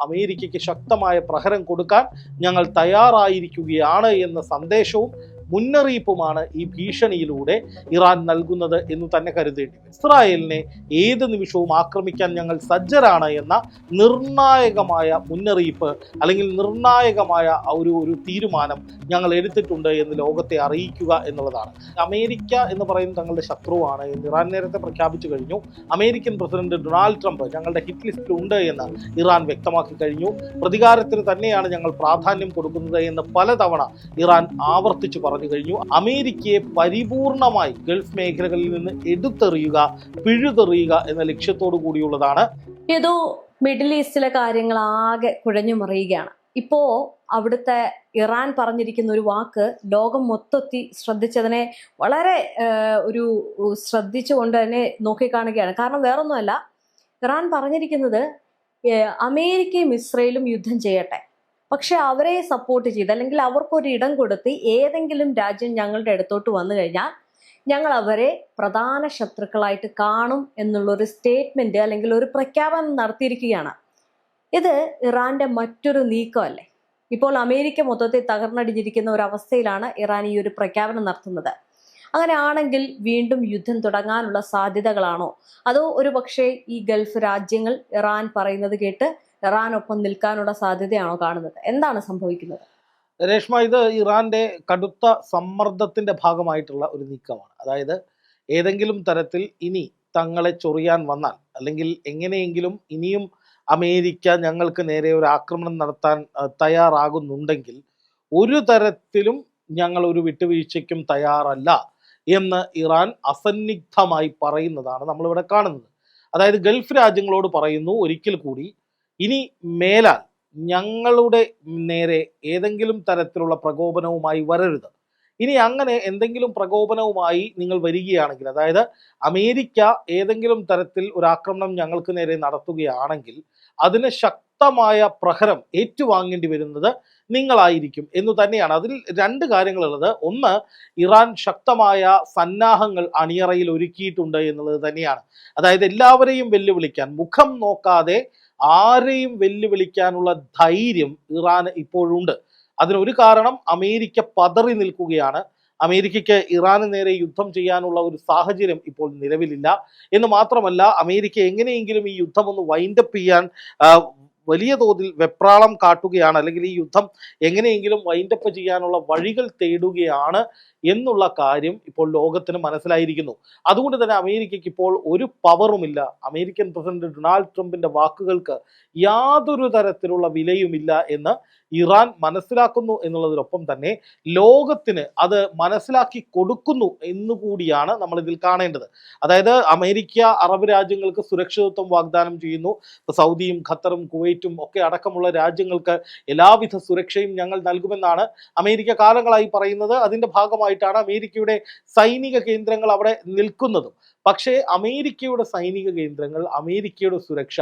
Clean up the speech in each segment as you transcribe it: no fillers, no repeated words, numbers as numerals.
അമേരിക്കയ്ക്ക് ശക്തമായ പ്രഹരം കൊടുക്കാൻ ഞങ്ങൾ തയ്യാറായിരിക്കുകയാണ് എന്ന സന്ദേശവും മുന്നറിയിപ്പുമാണ് ഈ ഭീഷണിയിലൂടെ ഇറാൻ നൽകുന്നത് എന്ന് തന്നെ കരുതേണ്ടി വരും. ഇസ്രായേലിനെ ഏത് നിമിഷവും ആക്രമിക്കാൻ ഞങ്ങൾ സജ്ജരാണ് എന്ന നിർണായകമായ മുന്നറിയിപ്പ് അല്ലെങ്കിൽ നിർണായകമായ ഒരു തീരുമാനം ഞങ്ങൾ എടുത്തിട്ടുണ്ട് എന്ന് ലോകത്തെ അറിയിക്കുക എന്നുള്ളതാണ്. അമേരിക്ക എന്ന് പറയുന്നത് തങ്ങളുടെ ശത്രുവാണ് എന്ന് ഇറാൻ നേരത്തെ പ്രഖ്യാപിച്ചു കഴിഞ്ഞു. അമേരിക്കൻ പ്രസിഡന്റ് ഡൊണാൾഡ് ട്രംപ് ഞങ്ങളുടെ ഹിറ്റ് ലിസ്റ്റിൽ ഉണ്ട് എന്ന് ഇറാൻ വ്യക്തമാക്കി കഴിഞ്ഞു. പ്രതികാരത്തിന് തന്നെയാണ് ഞങ്ങൾ പ്രാധാന്യം കൊടുക്കുന്നത് എന്ന് പലതവണ ഇറാൻ ആവർത്തിച്ചു പറഞ്ഞു കഴിഞ്ഞു. അമേരിക്കയെ പരിപൂർണമായി ഗൾഫ് മേഖലകളിൽ നിന്ന് എടുത്തെറിയുക, പിഴുതെറിയുക എന്ന ലക്ഷ്യത്തോടു കൂടിയുള്ളതാണ്. ഏതോ മിഡിൽ ഈസ്റ്റിലെ കാര്യങ്ങൾ ആകെ കുഴഞ്ഞു മറിയുകയാണ്. ഇപ്പോ അവിടുത്തെ ഇറാൻ പറഞ്ഞിരിക്കുന്ന ഒരു വാക്ക് ലോകം മൊത്തത്തിൽ ശ്രദ്ധിച്ചതിനെ വളരെ ശ്രദ്ധിച്ചുകൊണ്ട് തന്നെ നോക്കിക്കാണുകയാണ്. കാരണം വേറൊന്നുമല്ല, ഇറാൻ പറഞ്ഞിരിക്കുന്നത് അമേരിക്കയും ഇസ്രയേലും യുദ്ധം ചെയ്യട്ടെ, പക്ഷെ അവരെ സപ്പോർട്ട് ചെയ്ത് അല്ലെങ്കിൽ അവർക്കൊരു ഇടം കൊടുത്ത് ഏതെങ്കിലും രാജ്യം ഞങ്ങളുടെ അടുത്തോട്ട് വന്നു കഴിഞ്ഞാൽ ഞങ്ങൾ അവരെ പ്രധാന ശത്രുക്കളായിട്ട് കാണും എന്നുള്ളൊരു സ്റ്റേറ്റ്മെന്റ് അല്ലെങ്കിൽ ഒരു പ്രഖ്യാപനം നടത്തിയിരിക്കുകയാണ്. ഇത് ഇറാന്റെ മറ്റൊരു നീക്കമല്ലേ? ഇപ്പോൾ അമേരിക്ക മൊത്തത്തിൽ തകർന്നടിഞ്ഞിരിക്കുന്ന ഒരു അവസ്ഥയിലാണ് ഇറാൻ ഈ ഒരു പ്രഖ്യാപനം നടത്തുന്നത്. അങ്ങനെയാണെങ്കിൽ വീണ്ടും യുദ്ധം തുടങ്ങാനുള്ള സാധ്യതകളാണോ, അതോ ഒരു പക്ഷേ ഈ ഗൾഫ് രാജ്യങ്ങൾ ഇറാൻ പറയുന്നത് കേട്ട് ഇറാനൊപ്പം നിൽക്കാനുള്ള സാധ്യതയാണോ കാണുന്നത്? എന്താണ് സംഭവിക്കുന്നത്? രേഷ്മ, ഇത് ഇറാന്റെ കടുത്ത സമ്മർദ്ദത്തിന്റെ ഭാഗമായിട്ടുള്ള ഒരു നീക്കമാണ്. അതായത് ഏതെങ്കിലും തരത്തിൽ ഇനി തങ്ങളെ ചൊറിയാൻ വന്നാൽ അല്ലെങ്കിൽ എങ്ങനെയെങ്കിലും ഇനിയും അമേരിക്ക ഞങ്ങൾക്ക് നേരെ ഒരു ആക്രമണം നടത്താൻ തയ്യാറാകുന്നുണ്ടെങ്കിൽ ഒരു തരത്തിലും ഞങ്ങൾ ഒരു വിട്ടുവീഴ്ചയ്ക്കും തയ്യാറല്ല എന്ന് ഇറാൻ അസന്നിഗ്ധമായി പറയുന്നതാണ് നമ്മളിവിടെ കാണുന്നത്. അതായത് ഗൾഫ് രാജ്യങ്ങളോട് പറയുന്നു ഒരിക്കൽ കൂടി, ഇനി മേലാൽ ഞങ്ങളുടെ നേരെ ഏതെങ്കിലും തരത്തിലുള്ള പ്രകോപനവുമായി വരരുത്. ഇനി അങ്ങനെ എന്തെങ്കിലും പ്രകോപനവുമായി നിങ്ങൾ വരികയാണെങ്കിൽ, അതായത് അമേരിക്ക ഏതെങ്കിലും തരത്തിൽ ഒരു ആക്രമണം ഞങ്ങൾക്ക് നേരെ നടത്തുകയാണെങ്കിൽ അതിന് ശക്തമായ പ്രഹരം ഏറ്റുവാങ്ങേണ്ടി വരുന്നത് നിങ്ങളായിരിക്കും എന്ന് തന്നെയാണ്. അതിൽ രണ്ട് കാര്യങ്ങളുള്ളത്. ഒന്ന്, ഇറാൻ ശക്തമായ സന്നാഹങ്ങൾ അണിയറയിൽ ഒരുക്കിയിട്ടുണ്ട് എന്നുള്ളത് തന്നെയാണ്. അതായത് എല്ലാവരെയും വെല്ലുവിളിക്കാൻ, മുഖം നോക്കാതെ ആരെയും വെല്ലുവിളിക്കാനുള്ള ധൈര്യം ഇറാന് ഇപ്പോഴുണ്ട്. അതിനൊരു കാരണം അമേരിക്ക പതറി നിൽക്കുകയാണ്. അമേരിക്കയ്ക്ക് ഇറാന് നേരെ യുദ്ധം ചെയ്യാനുള്ള ഒരു സാഹചര്യം ഇപ്പോൾ നിലവിലില്ല എന്ന് മാത്രമല്ല, അമേരിക്ക എങ്ങനെയെങ്കിലും ഈ യുദ്ധം ഒന്ന് വൈൻഡപ്പ് ചെയ്യാൻ വലിയ തോതിൽ വെപ്രാളം കാട്ടുകയാണ്, അല്ലെങ്കിൽ ഈ യുദ്ധം എങ്ങനെയെങ്കിലും വൈൻഡപ്പ് ചെയ്യാനുള്ള വഴികൾ തേടുകയാണ് എന്നുള്ള കാര്യം ഇപ്പോൾ ലോകത്തിന് മനസ്സിലായിരിക്കുന്നു. അതുകൊണ്ട് തന്നെ അമേരിക്കയ്ക്ക് ഇപ്പോൾ ഒരു പവറുമില്ല. അമേരിക്കൻ പ്രസിഡന്റ് ഡൊണാൾഡ് ട്രംപിന്റെ വാക്കുകൾക്ക് യാതൊരു തരത്തിലുള്ള വിലയുമില്ല എന്ന് ഇറാൻ മനസ്സിലാക്കുന്നു എന്നുള്ളതിനൊപ്പം തന്നെ ലോകത്തിന് അത് മനസ്സിലാക്കി കൊടുക്കുന്നു എന്നുകൂടിയാണ് നമ്മൾ ഇതിൽ കാണേണ്ടത്. അതായത് അമേരിക്ക അറബ് രാജ്യങ്ങൾക്ക് സുരക്ഷിതത്വം വാഗ്ദാനം ചെയ്യുന്നു. സൗദിയും ഖത്തറും കുവൈറ്റും ഒക്കെ അടക്കമുള്ള രാജ്യങ്ങൾക്ക് എല്ലാവിധ സുരക്ഷയും ഞങ്ങൾ നൽകുമെന്നാണ് അമേരിക്ക കാലങ്ങളായി പറയുന്നത്. അതിന്റെ ഭാഗമായിട്ടാണ് അമേരിക്കയുടെ സൈനിക കേന്ദ്രങ്ങൾ അവിടെ നിൽക്കുന്നതും. പക്ഷേ അമേരിക്കയുടെ സൈനിക കേന്ദ്രങ്ങൾ, അമേരിക്കയുടെ സുരക്ഷ,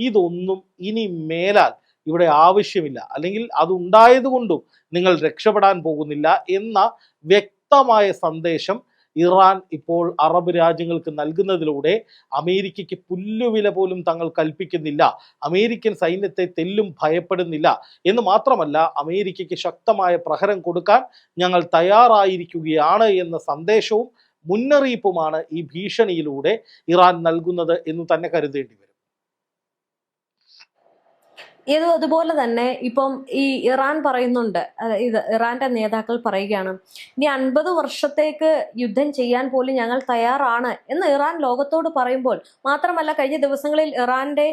ഇതൊന്നും ഇനി മേലാൽ ഇവിടെ ആവശ്യമില്ല, അല്ലെങ്കിൽ അതുണ്ടായതുകൊണ്ടും നിങ്ങൾ രക്ഷപ്പെടാൻ പോകുന്നില്ല എന്ന വ്യക്തമായ സന്ദേശം ഇറാൻ ഇപ്പോൾ അറബ് രാജ്യങ്ങൾക്ക് നൽകുന്നതിലൂടെ അമേരിക്കയ്ക്ക് പുല്ലുവില പോലും തങ്ങൾ കൽപ്പിക്കുന്നില്ല, അമേരിക്കൻ സൈന്യത്തെ തെല്ലും ഭയപ്പെടുന്നില്ല എന്ന് മാത്രമല്ല, അമേരിക്കയ്ക്ക് ശക്തമായ പ്രഹരം കൊടുക്കാൻ ഞങ്ങൾ തയ്യാറായിരിക്കുകയാണ് എന്ന സന്ദേശവും മുന്നറിയിപ്പുമാണ് ഈ ഭീഷണിയിലൂടെ ഇറാൻ നൽകുന്നത് എന്ന് തന്നെ കരുതേണ്ടി വരും. ഇത് അതുപോലെ തന്നെ ഇപ്പം ഈ ഇറാൻ പറയുന്നുണ്ട്, ഇത് ഇറാന്റെ നേതാക്കൾ പറയുകയാണ്, ഇനി 50 വർഷത്തേക്ക് യുദ്ധം ചെയ്യാൻ പോലും ഞങ്ങൾ തയ്യാറാണ് എന്ന് ഇറാൻ ലോകത്തോട് പറയുമ്പോൾ, മാത്രമല്ല കഴിഞ്ഞ ദിവസങ്ങളിൽ ഇറാന്റെ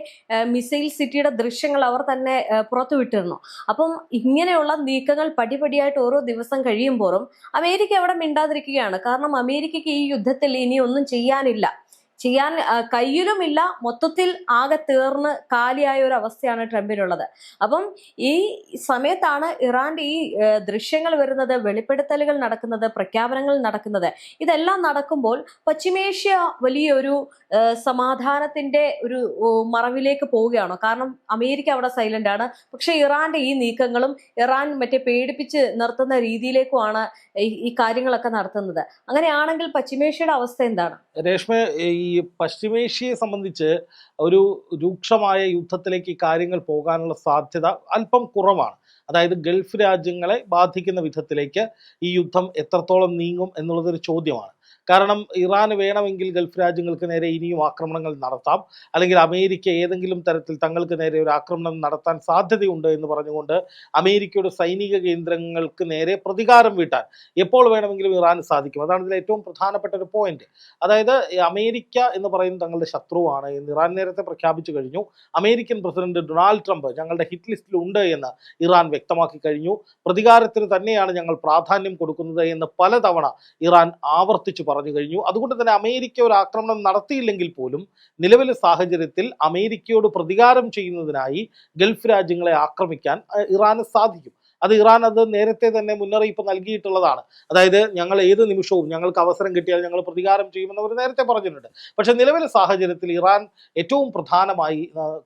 മിസൈൽ സിറ്റിയുടെ ദൃശ്യങ്ങൾ അവർ തന്നെ പുറത്തുവിട്ടിരുന്നു. അപ്പം ഇങ്ങനെയുള്ള നീക്കങ്ങൾ പടിപടിയായിട്ട് ഓരോ ദിവസം കഴിയുമ്പോഴും അമേരിക്ക അവിടെ മിണ്ടാതിരിക്കുകയാണ്. കാരണം അമേരിക്കയ്ക്ക് ഈ യുദ്ധത്തിൽ ഇനി ഒന്നും ചെയ്യാനില്ല, ചെയ്യാൻ കയ്യിലുമില്ല, മൊത്തത്തിൽ ആകെ തീർന്ന് കാലിയായ ഒരു അവസ്ഥയാണ് ട്രംപിനുള്ളത്. അപ്പം ഈ സമയത്താണ് ഇറാന്റെ ഈ ദൃശ്യങ്ങൾ വരുന്നത്, വെളിപ്പെടുത്തലുകൾ നടക്കുന്നത്, പ്രഖ്യാപനങ്ങൾ നടക്കുന്നത്. ഇതെല്ലാം നടക്കുമ്പോൾ പശ്ചിമേഷ്യ വലിയൊരു സമാധാനത്തിന്റെ ഒരു മറവിലേക്ക് പോവുകയാണോ? കാരണം അമേരിക്ക അവിടെ സൈലന്റ് ആണ്, പക്ഷെ ഇറാന്റെ ഈ നീക്കങ്ങളും ഇറാൻ പേടിപ്പിച്ച് നിർത്തുന്ന രീതിയിലേക്കുമാണ് ഈ കാര്യങ്ങളൊക്കെ നടത്തുന്നത്. അങ്ങനെയാണെങ്കിൽ പശ്ചിമേഷ്യയുടെ അവസ്ഥ എന്താണ്? രേഷ്മ, ഈ ഈ പശ്ചിമേഷ്യയെ സംബന്ധിച്ച് ഒരു രൂക്ഷമായ യുദ്ധത്തിലേക്ക് ഈ കാര്യങ്ങൾ പോകാനുള്ള സാധ്യത അല്പം കുറവാണ്. അതായത് ഗൾഫ് രാജ്യങ്ങളെ ബാധിക്കുന്ന വിധത്തിലേക്ക് ഈ യുദ്ധം എത്രത്തോളം നീങ്ങും എന്നുള്ളതൊരു ചോദ്യമാണ്. കാരണം ഇറാന് വേണമെങ്കിൽ ഗൾഫ് രാജ്യങ്ങൾക്ക് നേരെ ഇനിയും ആക്രമണങ്ങൾ നടത്താം, അല്ലെങ്കിൽ അമേരിക്ക ഏതെങ്കിലും തരത്തിൽ തങ്ങൾക്ക് നേരെ ഒരു ആക്രമണം നടത്താൻ സാധ്യതയുണ്ട് എന്ന് പറഞ്ഞുകൊണ്ട് അമേരിക്കയുടെ സൈനിക കേന്ദ്രങ്ങൾക്ക് നേരെ പ്രതികാരം വീട്ടാൻ എപ്പോൾ വേണമെങ്കിലും ഇറാന് സാധിക്കും. അതാണ് ഇതിൽ ഏറ്റവും പ്രധാനപ്പെട്ട ഒരു പോയിന്റ്. അതായത് അമേരിക്ക എന്ന് പറയുന്നത് തങ്ങളുടെ ശത്രുവാണ് എന്ന് ഇറാൻ നേരത്തെ പ്രഖ്യാപിച്ചു കഴിഞ്ഞു. അമേരിക്കൻ പ്രസിഡന്റ് ഡൊണാൾഡ് ട്രംപ് ഞങ്ങളുടെ ഹിറ്റ് ലിസ്റ്റിൽ ഉണ്ട് എന്ന് ഇറാൻ വ്യക്തമാക്കി കഴിഞ്ഞു. പ്രതികാരത്തിന് തന്നെയാണ് ഞങ്ങൾ പ്രാധാന്യം കൊടുക്കുന്നത് എന്ന് പലതവണ ഇറാൻ ആവർത്തിച്ചു പറഞ്ഞു കഴിഞ്ഞു. അതുകൊണ്ട് തന്നെ അമേരിക്ക ഒരു ആക്രമണം നടത്തിയില്ലെങ്കിൽ പോലും നിലവിലെ സാഹചര്യത്തിൽ അമേരിക്കയോട് പ്രതികാരം ചെയ്യുന്നതിനായി ഗൾഫ് രാജ്യങ്ങളെ ആക്രമിക്കാൻ ഇറാന് സാധിക്കും. ഇറാൻ നേരത്തെ തന്നെ മുന്നറിയിപ്പ് നൽകിയിട്ടുള്ളതാണ്. അതായത് ഞങ്ങൾ ഏത് നിമിഷവും ഞങ്ങൾക്ക് അവസരം കിട്ടിയാൽ ഞങ്ങൾ പ്രതികാരം ചെയ്യുമെന്ന് അവർ നേരത്തെ പറഞ്ഞിട്ടുണ്ട്. പക്ഷെ നിലവിലെ സാഹചര്യത്തിൽ ഇറാൻ ഏറ്റവും പ്രധാനമായി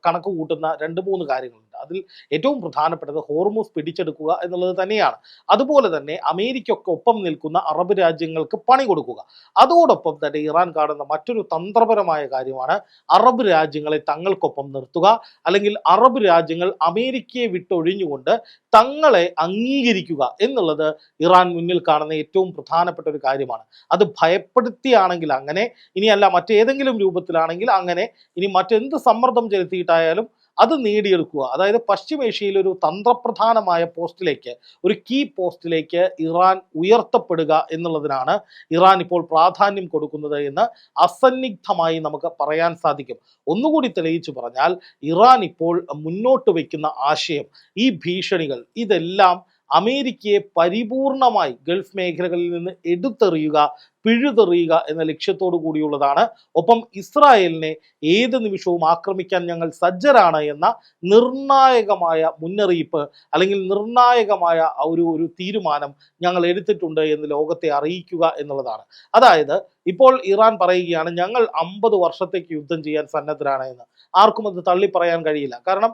കണക്ക് കൂട്ടുന്ന 2-3 കാര്യങ്ങളുണ്ട്. അതിൽ ഏറ്റവും പ്രധാനപ്പെട്ടത് ഹോർമുസ് പിടിച്ചെടുക്കുക എന്നുള്ളത് തന്നെയാണ്. അതുപോലെ തന്നെ അമേരിക്കയ്ക്ക് ഒപ്പം നിൽക്കുന്ന അറബ് രാജ്യങ്ങൾക്ക് പണി കൊടുക്കുക. അതോടൊപ്പം തന്നെ ഇറാൻ കാണുന്ന മറ്റൊരു തന്ത്രപരമായ കാര്യമാണ് അറബ് രാജ്യങ്ങളെ തങ്ങൾക്കൊപ്പം നിർത്തുക, അല്ലെങ്കിൽ അറബ് രാജ്യങ്ങൾ അമേരിക്കയെ വിട്ടൊഴിഞ്ഞുകൊണ്ട് തങ്ങളെ അംഗീകരിക്കുക എന്നുള്ളത് ഇറാൻ മുന്നിൽ കാണുന്ന ഏറ്റവും പ്രധാനപ്പെട്ട ഒരു കാര്യമാണ്. അത് ഭയപ്പെടുത്തിയാണെങ്കിൽ അങ്ങനെ, ഇനിയല്ല മറ്റേതെങ്കിലും രൂപത്തിലാണെങ്കിൽ അങ്ങനെ, ഇനി മറ്റെന്ത് സമ്മർദ്ദം ചെലുത്തിയിട്ടായാലും അത് നേടിയെടുക്കുക. അതായത് പശ്ചിമേഷ്യയിൽ ഒരു തന്ത്രപ്രധാനമായ പോസ്റ്റിലേക്ക്, ഒരു കീ പോസ്റ്റിലേക്ക് ഇറാൻ ഉയർത്തപ്പെടുക എന്നുള്ളതിനാണ് ഇറാൻ ഇപ്പോൾ പ്രാധാന്യം കൊടുക്കുന്നത് എന്ന് അസന്നിഗ്ധമായി നമുക്ക് പറയാൻ സാധിക്കും. ഒന്നുകൂടി തെളിയിച്ചു പറഞ്ഞാൽ, ഇറാൻ ഇപ്പോൾ മുന്നോട്ട് വയ്ക്കുന്ന ആശയം, ഈ ഭീഷണികൾ, ഇതെല്ലാം അമേരിക്കയെ പരിപൂർണമായി ഗൾഫ് മേഖലകളിൽ നിന്ന് എടുത്തെറിയുക, പിഴുതെറിയുക എന്ന ലക്ഷ്യത്തോടു കൂടിയുള്ളതാണ്. ഒപ്പം ഇസ്രായേലിനെ ഏത് നിമിഷവും ആക്രമിക്കാൻ ഞങ്ങൾ സജ്ജരാണ് എന്ന നിർണായകമായ മുന്നറിയിപ്പ്, അല്ലെങ്കിൽ നിർണായകമായ ഒരു തീരുമാനം ഞങ്ങൾ എടുത്തിട്ടുണ്ട് എന്ന് ലോകത്തെ അറിയിക്കുക എന്നുള്ളതാണ്. അതായത് ഇപ്പോൾ ഇറാൻ പറയുകയാണ് ഞങ്ങൾ 50 വർഷത്തേക്ക് യുദ്ധം ചെയ്യാൻ സന്നദ്ധരാണ് എന്ന്. ആർക്കും അത് തള്ളി പറയാൻ കഴിയില്ല. കാരണം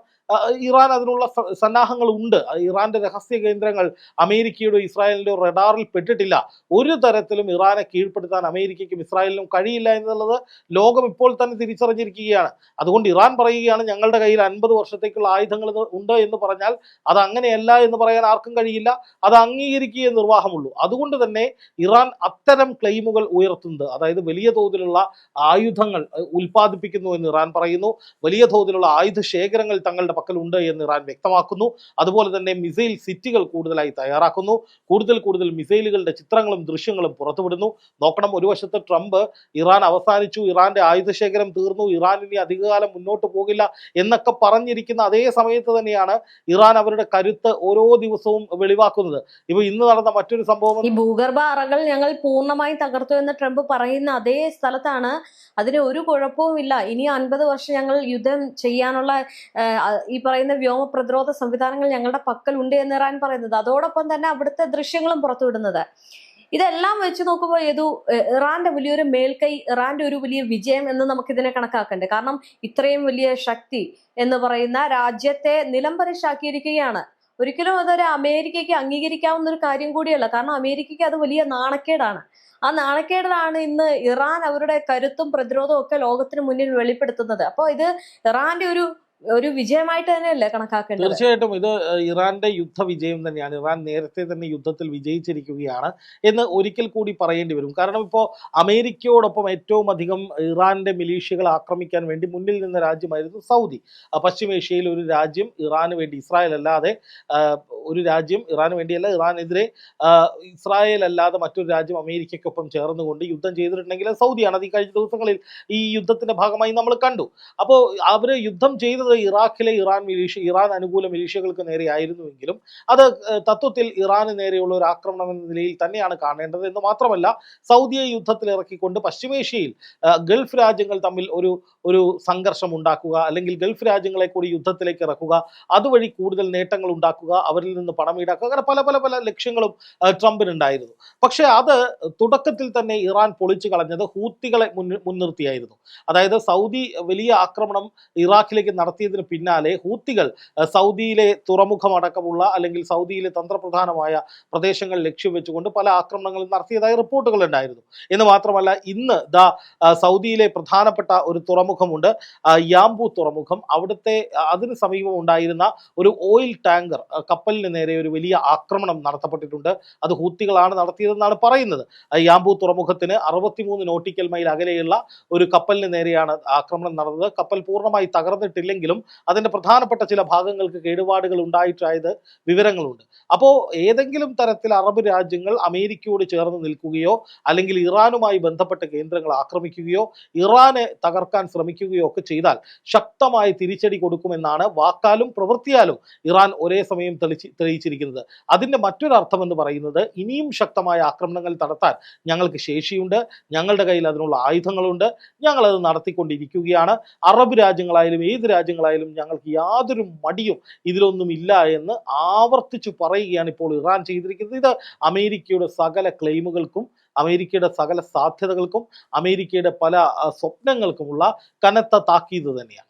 ഇറാൻ അതിനുള്ള സന്നാഹങ്ങൾ ഉണ്ട്. ഇറാന്റെ രഹസ്യ കേന്ദ്രങ്ങൾ അമേരിക്കയുടെ ഇസ്രായേലിന്റെ റഡാറിൽ പെട്ടിട്ടില്ല. ഒരു തരത്തിലും ഇറാനെ കീഴ്പ്പെടുത്താൻ അമേരിക്കയ്ക്കും ഇസ്രായേലിനും കഴിയില്ല എന്നുള്ളത് ലോകം ഇപ്പോൾ തന്നെ തിരിച്ചറിഞ്ഞിരിക്കുകയാണ്. അതുകൊണ്ട് ഇറാൻ പറയുകയാണ് ഞങ്ങളുടെ കയ്യിൽ 50 വർഷത്തേക്കുള്ള ആയുധങ്ങൾ ഉണ്ട് എന്ന് പറഞ്ഞാൽ അത് അങ്ങനെയല്ല എന്ന് പറയാൻ ആർക്കും കഴിയില്ല. അത് അംഗീകരിക്കുകയേ നിർവാഹമുള്ളൂ. അതുകൊണ്ട് തന്നെ ഇറാൻ അത്തരം ക്ലെയിമുകൾ ഉയർത്തുന്നത്, അതായത് വലിയ തോതിലുള്ള ആയുധങ്ങൾ ഉൽപ്പാദിപ്പിക്കുന്നു എന്ന് ഇറാൻ പറയുന്നു, വലിയ തോതിലുള്ള ആയുധ ശേഖരങ്ങൾ തങ്ങളുടെ പക്കലുണ്ട് എന്ന് ഇറാൻ വ്യക്തമാക്കുന്നു. അതുപോലെ തന്നെ മിസൈൽ സിറ്റികൾ കൂടുതലായി തയ്യാറാക്കുന്നു. കൂടുതൽ മിസൈലുകളുടെ ചിത്രങ്ങളും ദൃശ്യങ്ങളും പുറത്തുവിടുന്നു. നോക്കണം, ഒരു വശത്ത് ട്രംപ് ഇറാൻ അവസാനിച്ചു, ഇറാന്റെ ആയുധശേഖരം തീർന്നു, ഇറാൻ ഇനി അധികകാലം മുന്നോട്ട് പോകില്ല എന്നൊക്കെ പറഞ്ഞിരിക്കുന്ന അതേ സമയത്ത് തന്നെയാണ് ഇറാൻ അവരുടെ കരുത്ത് ഓരോ ദിവസവും വെളിവാക്കുന്നത്. ഇപ്പൊ ഇന്ന് നടന്ന മറ്റൊരു സംഭവം, ഈ ഭൂഗർഭ അറകൾ ഞങ്ങൾ പൂർണ്ണമായും തകർത്തു എന്ന് ട്രംപ് പറയുന്ന അതേ സ്ഥലത്താണ് അതിന് ഒരു കുഴപ്പവുമില്ല, ഇനി 50 വർഷം ഞങ്ങൾ യുദ്ധം ചെയ്യാനുള്ള ഈ പറയുന്ന വ്യോമ പ്രതിരോധ സംവിധാനങ്ങൾ ഞങ്ങളുടെ പക്കലുണ്ട് എന്ന് ഇറാൻ പറയുന്നത്. അതോടൊപ്പം തന്നെ അവിടുത്തെ ദൃശ്യങ്ങളും പുറത്തുവിടുന്നത്. ഇതെല്ലാം വെച്ച് നോക്കുമ്പോൾ ഇറാന്റെ വലിയൊരു മേൽക്കൈ, ഇറാന്റെ ഒരു വലിയ വിജയം എന്ന് നമുക്കിതിനെ കണക്കാക്കണ്ടേ. കാരണം ഇത്രയും വലിയ ശക്തി എന്ന് പറയുന്ന രാജ്യത്തെ നിലംപരിശാക്കിയിരിക്കുകയാണ്. ഒരിക്കലും അതൊരു അമേരിക്കയ്ക്ക് അംഗീകരിക്കാവുന്ന ഒരു കാര്യം കൂടിയല്ല. കാരണം അമേരിക്കയ്ക്ക് അത് വലിയ നാണക്കേടാണ്. ആ നാണക്കേടിലാണ് ഇന്ന് ഇറാൻ അവരുടെ കരുത്തും പ്രതിരോധവും ഒക്കെ ലോകത്തിന് മുന്നിൽ വെളിപ്പെടുത്തുന്നത്. അപ്പോൾ ഇത് ഇറാന്റെ ഒരു വിജയമായിട്ട് തന്നെയല്ലേ കണക്കാക്കേണ്ടത്? തീർച്ചയായിട്ടും ഇത് ഇറാന്റെ യുദ്ധ വിജയം തന്നെയാണ്. ഇറാൻ നേരത്തെ തന്നെ യുദ്ധത്തിൽ വിജയിച്ചിരിക്കുകയാണ് എന്ന് ഒരിക്കൽ കൂടി പറയേണ്ടി വരും. കാരണം ഇപ്പോൾ അമേരിക്കയോടൊപ്പം ഏറ്റവും അധികം ഇറാന്റെ മിലീഷ്യകൾ ആക്രമിക്കാൻ വേണ്ടി മുന്നിൽ നിന്ന രാജ്യമായിരുന്നു സൗദി. പശ്ചിമേഷ്യയിൽ ഒരു രാജ്യം ഇറാന് വേണ്ടി, ഇസ്രായേൽ അല്ലാതെ ഒരു രാജ്യം ഇറാന് വേണ്ടിയല്ല, ഇറാനെതിരെ ഇസ്രായേൽ അല്ലാതെ മറ്റൊരു രാജ്യം അമേരിക്കയ്ക്കൊപ്പം ചേർന്നുകൊണ്ട് യുദ്ധം ചെയ്തിട്ടുണ്ടെങ്കിൽ സൗദിയാണ്. അത് ഈ കഴിഞ്ഞ ദിവസങ്ങളിൽ ഈ യുദ്ധത്തിന്റെ ഭാഗമായി നമ്മൾ കണ്ടു. അപ്പോൾ അവർ യുദ്ധം ചെയ്തത് ഇറാഖിലെ ഇറാൻ അനുകൂല മിലീഷ്യകൾക്ക് നേരെയായിരുന്നുവെങ്കിലും അത് തത്വത്തിൽ ഇറാന് നേരെയുള്ള ഒരു ആക്രമണം എന്ന നിലയിൽ തന്നെയാണ് കാണേണ്ടത്. എന്ന് മാത്രമല്ല, സൗദിയെ യുദ്ധത്തിൽ ഇറക്കിക്കൊണ്ട് പശ്ചിമേഷ്യയിൽ ഗൾഫ് രാജ്യങ്ങൾ തമ്മിൽ ഒരു സംഘർഷം ഉണ്ടാക്കുക, അല്ലെങ്കിൽ ഗൾഫ് രാജ്യങ്ങളെ കൂടി യുദ്ധത്തിലേക്ക് ഇറക്കുക, അതുവഴി കൂടുതൽ നേട്ടങ്ങൾ ഉണ്ടാക്കുക, അവരിൽ അതിൽ നിന്ന് പണം ഈടാക്കുക, അങ്ങനെ പല പല പല ലക്ഷ്യങ്ങളും ട്രംപിനുണ്ടായിരുന്നു. പക്ഷേ അത് തുടക്കത്തിൽ തന്നെ ഇറാൻ പൊളിച്ചു കളഞ്ഞത് ഹൂത്തികളെ മുൻനിർത്തിയായിരുന്നു. അതായത് സൗദി വലിയ ആക്രമണം ഇറാഖിലേക്ക് നടത്തിയതിന് പിന്നാലെ ഹൂത്തികൾ സൗദിയിലെ തുറമുഖമടക്കമുള്ള അല്ലെങ്കിൽ സൗദിയിലെ തന്ത്രപ്രധാനമായ പ്രദേശങ്ങൾ ലക്ഷ്യം വെച്ചുകൊണ്ട് പല ആക്രമണങ്ങളും നടത്തിയതായി റിപ്പോർട്ടുകൾ ഉണ്ടായിരുന്നു. എന്ന് മാത്രമല്ല, ഇന്ന് സൗദിയിലെ പ്രധാനപ്പെട്ട ഒരു തുറമുഖമുണ്ട്, യാംബു തുറമുഖം. അവിടുത്തെ അതിന് സമീപം ഉണ്ടായിരുന്ന ഒരു ഓയിൽ ടാങ്കർ കപ്പലിന് നേരെ ഒരു വലിയ ആക്രമണം നടത്തപ്പെട്ടിട്ടുണ്ട്. അത് ഹൂത്തികളാണ് നടത്തിയതെന്നാണ് പറയുന്നത്. യാംബു തുറമുഖത്തിന് 63 നോട്ടിക്കൽ മൈൽ അകലെയുള്ള ഒരു കപ്പലിന് നേരെയാണ് ആക്രമണം നടന്നത്. കപ്പൽ പൂർണ്ണമായി തകർന്നിട്ടില്ലെങ്കിലും അതിന്റെ പ്രധാനപ്പെട്ട ചില ഭാഗങ്ങൾക്ക് കേടുപാടുകൾ ഉണ്ടായിട്ടായത് വിവരങ്ങളുണ്ട്. അപ്പോൾ ഏതെങ്കിലും തരത്തിൽ അറബ് രാജ്യങ്ങൾ അമേരിക്കയോട് ചേർന്ന് നിൽക്കുകയോ അല്ലെങ്കിൽ ഇറാനുമായി ബന്ധപ്പെട്ട കേന്ദ്രങ്ങൾ ആക്രമിക്കുകയോ ഇറാനെ തകർക്കാൻ ശ്രമിക്കുകയോ ഒക്കെ ചെയ്താൽ ശക്തമായ തിരിച്ചടി കൊടുക്കുമെന്നാണ് വാക്കാലും പ്രവൃത്തിയാലും ഇറാൻ ഒരേ സമയം തെളിയിച്ചിരിക്കുന്നത്. അതിന്റെ മറ്റൊരർത്ഥം എന്ന് പറയുന്നത്, ഇനിയും ശക്തമായ ആക്രമണങ്ങൾ നടത്താൻ ഞങ്ങൾക്ക് ശേഷിയുണ്ട്, ഞങ്ങളുടെ കയ്യിൽ അതിനുള്ള ആയുധങ്ങളുണ്ട്, ഞങ്ങളത് നടത്തിക്കൊണ്ടിരിക്കുകയാണ്. അറബ് രാജ്യങ്ങളായാലും ഏത് രാജ്യങ്ങളായാലും ഞങ്ങൾക്ക് യാതൊരു മടിയും ഇതിലൊന്നും ഇല്ല എന്ന് ആവർത്തിച്ചു പറയുകയാണ് ഇപ്പോൾ ഇറാൻ ചെയ്തിരിക്കുന്നത്. ഇത് അമേരിക്കയുടെ സകല ക്ലെയിമുകൾക്കും അമേരിക്കയുടെ സകല സാധ്യതകൾക്കും അമേരിക്കയുടെ പല സ്വപ്നങ്ങൾക്കുമുള്ള കനത്ത താക്കീത് തന്നെയാണ്.